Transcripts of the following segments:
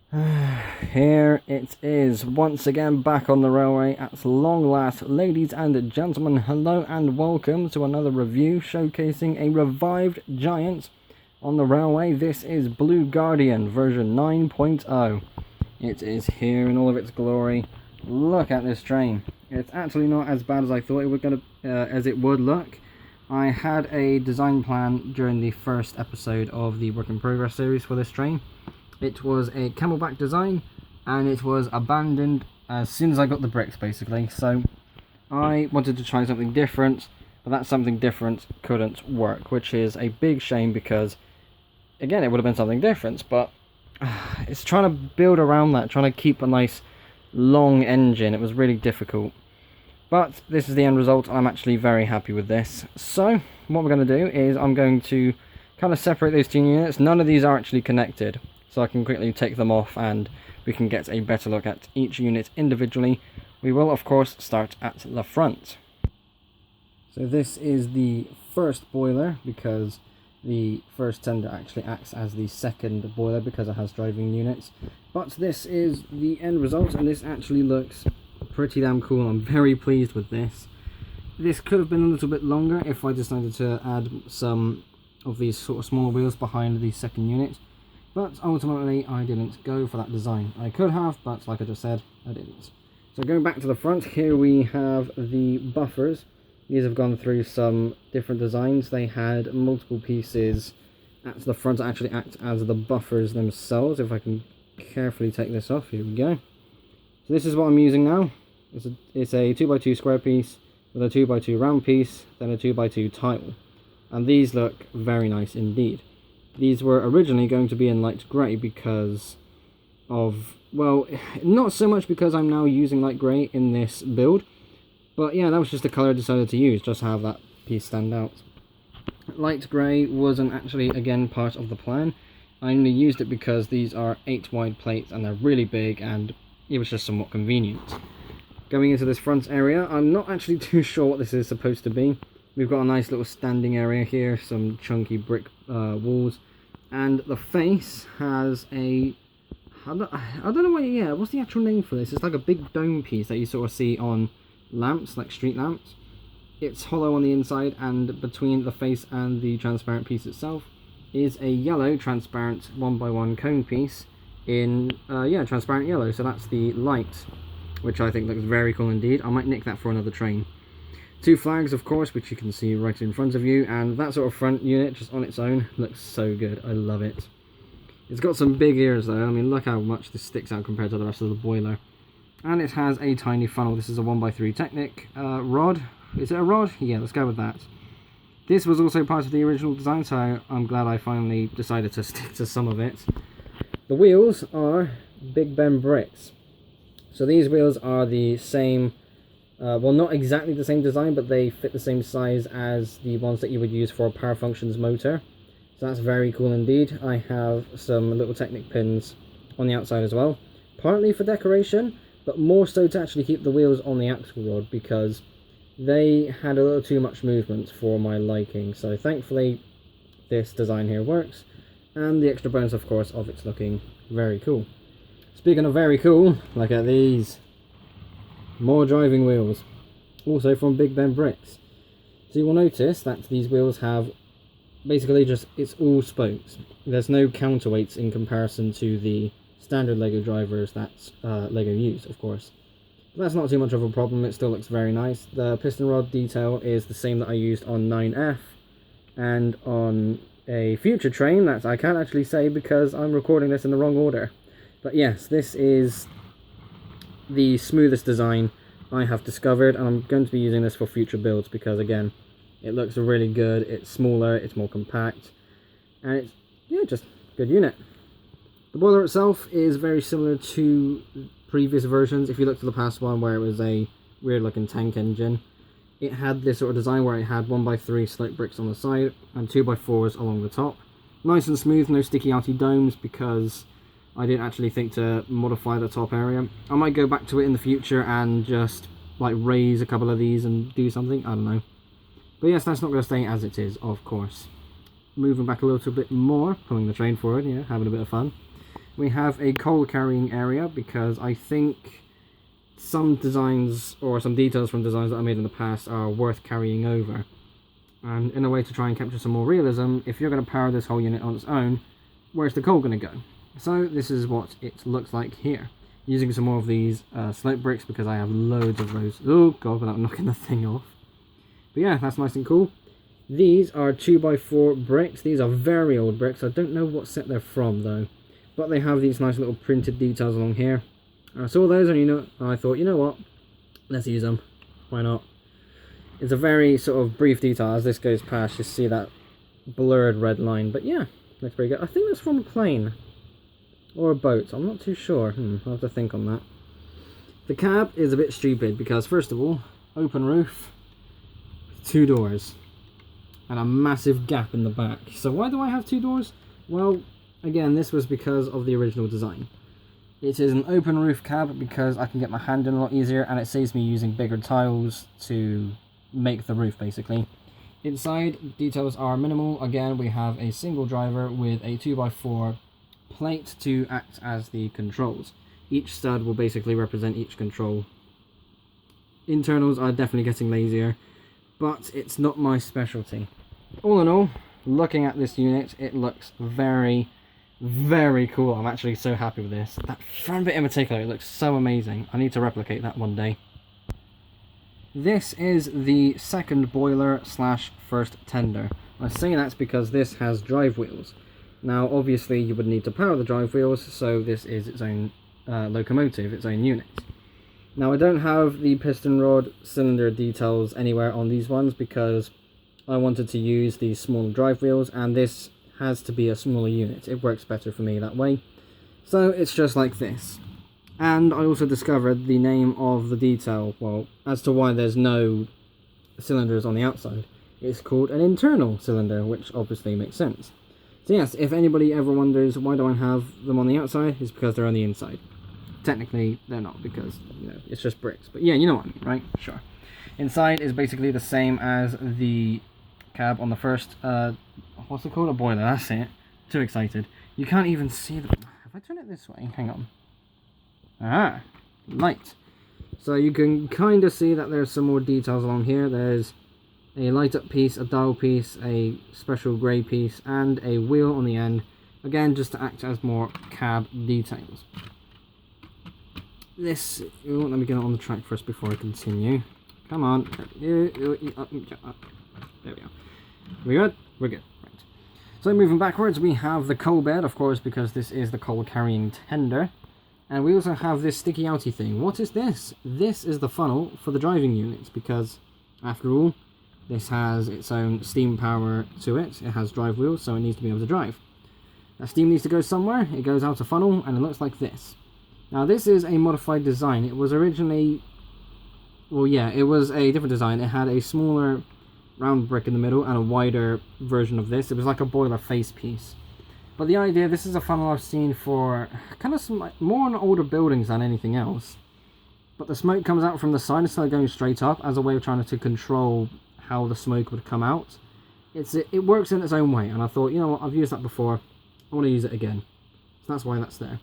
Here it is, once again back on the railway at long last. Ladies and gentlemen, hello and welcome to another review showcasing a revived Giant on the railway. This is Blue Guardian version 9.0. It is here in all of its glory. Look at this train. It's actually not as bad as I thought it would look. I had a design plan during the first episode of the Work in Progress series for this train. It was a camelback design and it was abandoned as soon as I got the bricks, basically. So I wanted to try something different, but that something different couldn't work, which is a big shame because, again, it would have been something different, but it's trying to build around that, trying to keep a nice long engine. It was really difficult. But this is the end result. I'm actually very happy with this. So what we're going to do is I'm going to kind of separate those two units. None of these are actually connected, so I can quickly take them off and we can get a better look at each unit individually. We will of course start at the front. So this is the first boiler, because the first tender actually acts as the second boiler because it has driving units. But this is the end result, and this actually looks pretty damn cool. I'm very pleased with this. This could have been a little bit longer if I decided to add some of these sort of smaller wheels behind the second unit, but ultimately I didn't go for that design. I could have, but like I just said, I didn't. So going back to the front, here we have the buffers. These have gone through some different designs. They had multiple pieces at the front that actually act as the buffers themselves. If I can carefully take this off, here we go. So this is what I'm using now. It's a 2x2 square piece with a 2x2 round piece, then a 2x2 tile. And these look very nice indeed. These were originally going to be in light grey because of, well, not so much because I'm now using light grey in this build, but yeah, that was just the colour I decided to use, just to have that piece stand out. Light grey wasn't actually, again, part of the plan. I only used it because these are 8 wide plates and they're really big, and it was just somewhat convenient. Going into this front area, I'm not actually too sure what this is supposed to be. We've got a nice little standing area here, some chunky brick walls, and the face has a, I don't know what, yeah, what's the actual name for this? It's like a big dome piece that you sort of see on lamps, like street lamps. It's hollow on the inside, and between the face and the transparent piece itself is a yellow transparent 1x1 cone piece in, yeah, transparent yellow. So that's the light, which I think looks very cool indeed. I might nick that for another train. 2 flags, of course, which you can see right in front of you, and that sort of front unit just on its own looks so good. I love it. It's got some big ears though. I mean, look how much this sticks out compared to the rest of the boiler. And it has a tiny funnel. This is a 1x3 Technic rod. Is it a rod? Yeah, let's go with that. This was also part of the original design, so I'm glad I finally decided to stick to some of it. The wheels are Big Ben bricks. So these wheels are the same, well, not exactly the same design, but they fit the same size as the ones that you would use for a power functions motor. So that's very cool indeed. I have some little Technic pins on the outside as well, partly for decoration, but more so to actually keep the wheels on the axle rod because they had a little too much movement for my liking. So thankfully this design here works, and the extra bonus, of course, of it's looking very cool. Speaking of very cool, look at these. More driving wheels, also from Big Ben bricks. So you will notice that these wheels have basically just, it's all spokes. There's no counterweights in comparison to the standard Lego drivers that Lego use, of course. But that's not too much of a problem. It still looks very nice. The piston rod detail is the same that I used on 9F and on a future train that I can't actually say because I'm recording this in the wrong order. But yes, this is the smoothest design I have discovered, and I'm going to be using this for future builds because, again, it looks really good. It's smaller, it's more compact, and it's, yeah, just a good unit. The boiler itself is very similar to previous versions. If you look to the past one where it was a weird looking tank engine, it had this sort of design where it had 1x3 slate bricks on the side and 2x4s along the top. Nice and smooth, no sticky outy domes because I didn't actually think to modify the top area. I might go back to it in the future and just like raise a couple of these and do something, I don't know. But yes, that's not going to stay as it is, of course. Moving back a little bit more, pulling the train forward, yeah, having a bit of fun. we have a coal carrying area because I think some designs or some details from designs that I made in the past are worth carrying over. And in a way to try and capture some more realism, if you're going to power this whole unit on its own, where's the coal going to go? So this is what it looks like here. Using some more of these slope bricks because I have loads of those. Oh god, without knocking the thing off. But yeah, that's nice and cool. These are 2x4 bricks. These are very old bricks. I don't know what set they're from though. But they have these nice little printed details along here. I saw those and I thought, you know what? Let's use them. Why not? It's a very sort of brief detail. As this goes past, you see that blurred red line. But yeah, looks pretty good. I think that's from a plane. Or a boat. I'm not too sure. I'll have to think on that. The cab is a bit stupid because, first of all, open roof, 2 doors, and a massive gap in the back. So why do I have 2 doors? Well, again, this was because of the original design. It is an open roof cab because I can get my hand in a lot easier and it saves me using bigger tiles to make the roof basically. Inside, details are minimal. Again, we have a single driver with a 2x4 plate to act as the controls. Each stud will basically represent each control. Internals are definitely getting lazier, but it's not my specialty. All in all, looking at this unit, it looks very, very cool. I'm actually so happy with this. That front bit in particular, it looks so amazing. I need to replicate that one day. This is the second boiler slash first tender. I say that's because this has drive wheels. Now obviously you would need to power the drive wheels, so this is its own locomotive, its own unit. Now I don't have the piston rod cylinder details anywhere on these ones because I wanted to use these small drive wheels and this has to be a smaller unit. It works better for me that way. So it's just like this. And I also discovered the name of the detail, well, as to why there's no cylinders on the outside. It's called an internal cylinder, which obviously makes sense. So yes, if anybody ever wonders why do I have them on the outside, it's because they're on the inside. Technically, they're not because, it's just bricks. But yeah, you know what I mean, right? Sure. Inside is basically the same as the cab on the first, what's it called? A boiler, that's it. Too excited. You can't even see the... If I turn it this way, hang on. Ah, light. So you can kind of see that there's some more details along here. There's a light up piece, a dial piece, a special grey piece, and a wheel on the end. Again, just to act as more cab details. This, let me get it on the track first before I continue. Come on. There we go. We good? We're good. Right. So moving backwards, we have the coal bed, of course, because this is the coal carrying tender. And we also have this sticky outy thing. What is this? This is the funnel for the driving units, because after all, this has its own steam power to it. It has drive wheels, so it needs to be able to drive. That steam needs to go somewhere. It goes out a funnel, and it looks like this. Now, this is a modified design. It was originally... Well, yeah, it was a different design. It had a smaller round brick in the middle and a wider version of this. It was like a boiler face piece. But the idea, this is a funnel I've seen for kind of some, more on older buildings than anything else. But the smoke comes out from the side instead of going straight up as a way of trying to control how the smoke would come out. It works in its own way, and I thought, you know what, I've used that before. I want to use it again. So that's why that's there.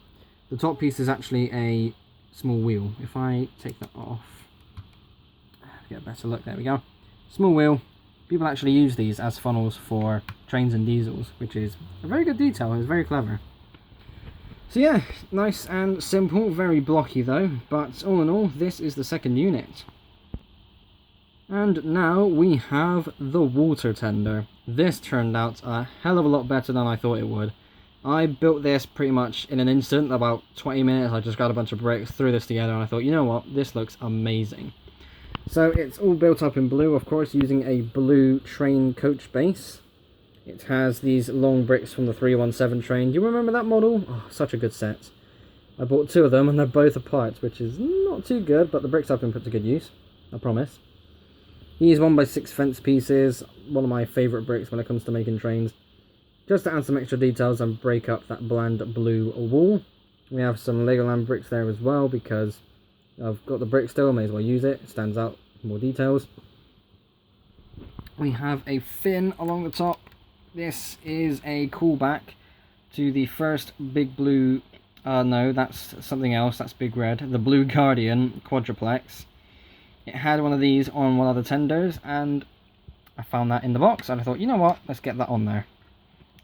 The top piece is actually a small wheel. If I take that off, get a better look, there we go. Small wheel. People actually use these as funnels for trains and diesels, which is a very good detail. It's very clever. So yeah, nice and simple, very blocky though, but all in all, this is the second unit. And now we have the water tender. This turned out a hell of a lot better than I thought it would. I built this pretty much in an instant, about 20 minutes. I just got a bunch of bricks, threw this together, and I thought, you know what, this looks amazing. So it's all built up in blue, of course, using a blue train coach base. It has these long bricks from the 317 train. Do you remember that model? Oh, such a good set. I bought 2 of them and they're both apart, which is not too good, but the bricks have been put to good use, I promise. These 1x6 fence pieces, one of my favourite bricks when it comes to making trains. Just to add some extra details and break up that bland blue wall. We have some Legoland bricks there as well because I've got the brick still, may as well use it. It stands out, more details. We have a fin along the top. This is a callback to the first big blue no, that's something else, that's Big Red. The Blue Guardian quadraplex. It had one of these on one of the tenders, and I found that in the box, and I thought, you know what, let's get that on there.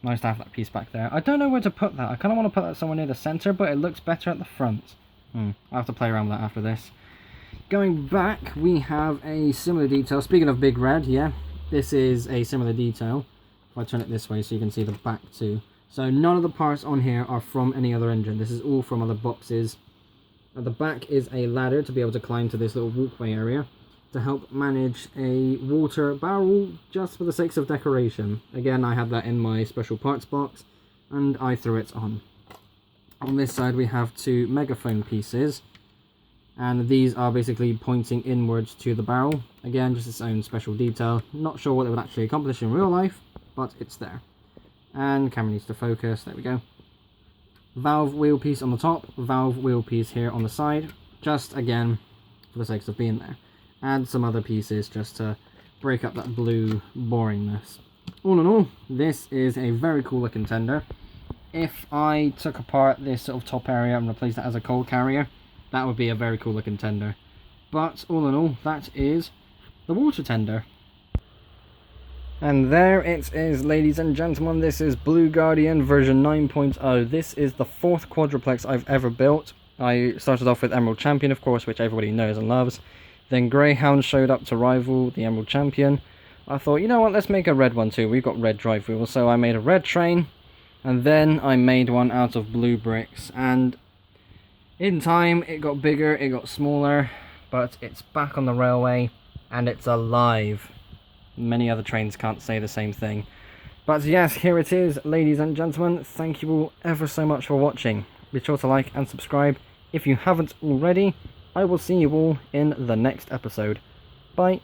Nice to have that piece back there. I don't know where to put that. I kind of want to put that somewhere near the centre, but it looks better at the front. I'll have to play around with that after this. Going back, we have a similar detail. Speaking of Big Red, yeah, this is a similar detail. If I turn it this way so you can see the back too. So none of the parts on here are from any other engine. This is all from other boxes. At the back is a ladder to be able to climb to this little walkway area to help manage a water barrel just for the sake of decoration. Again, I had that in my special parts box and I threw it on. On this side we have two megaphone pieces, and these are basically pointing inwards to the barrel. Again, just its own special detail. Not sure what they would actually accomplish in real life, but it's there. And camera needs to focus, there we go. Valve wheel piece on the top, valve wheel piece here on the side, just again for the sake of being there. Add some other pieces just to break up that blue boringness. All in all, this is a very cool looking tender. If I took apart this sort of top area and replaced that as a coal carrier, that would be a very cool looking tender. But all in all, that is the water tender. And there it is, ladies and gentlemen. This is Blue Guardian version 9.0. This is the 4th quadruplex I've ever built. I started off with Emerald Champion, of course, which everybody knows and loves. Then Greyhound showed up to rival the Emerald Champion. I thought, you know what, let's make a red one too. We've got red drive wheels, so I made a red train. And then I made one out of blue bricks. And in time, it got bigger, it got smaller. But it's back on the railway, and it's alive. Many other trains can't say the same thing. But yes, here it is, ladies and gentlemen. Thank you all ever so much for watching. Be sure to like and subscribe if you haven't already. I will see you all in the next episode. Bye.